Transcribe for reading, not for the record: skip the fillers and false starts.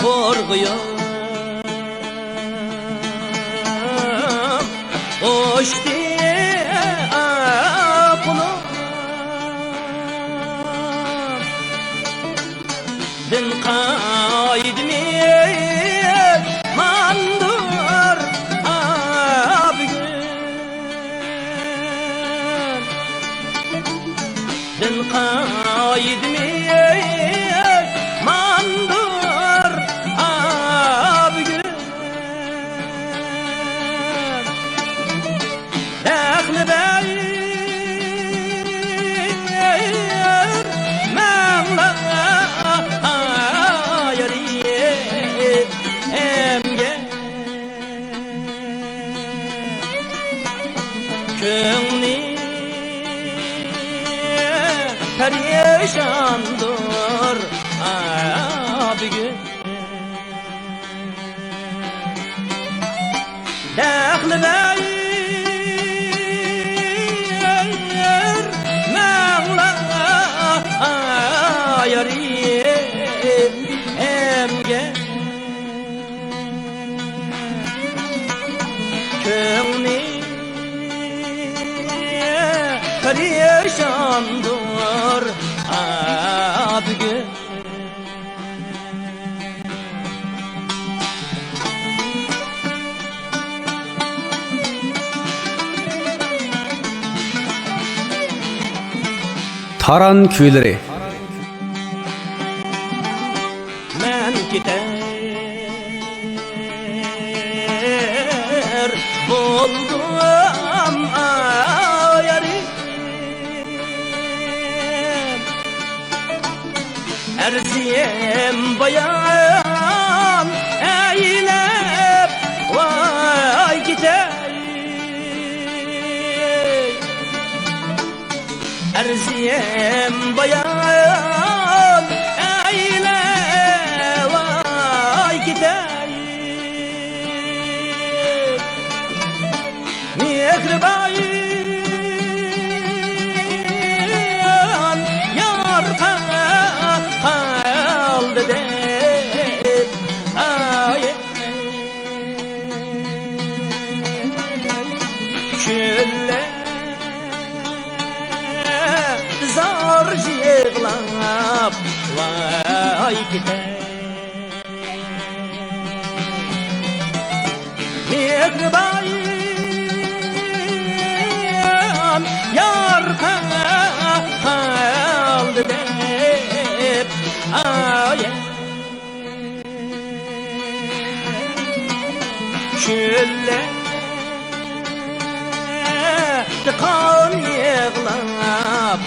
korkuyum hoş diye kulum din kaydmir mandur abgün din kaydmir mandur abgün dakhli bayir mağla Köngli perişandır abigün dakhli bayir mağla yarim emge Köngli perişandır abigün Taran köyleri. Men gider buldum yarim erziyem bayan eylep vay gider erziyem bayan eyle vay gider mihribayan yar kaldı de külle zar yığlap vay gider mihribayan yar kaldı dep külle kan yığlap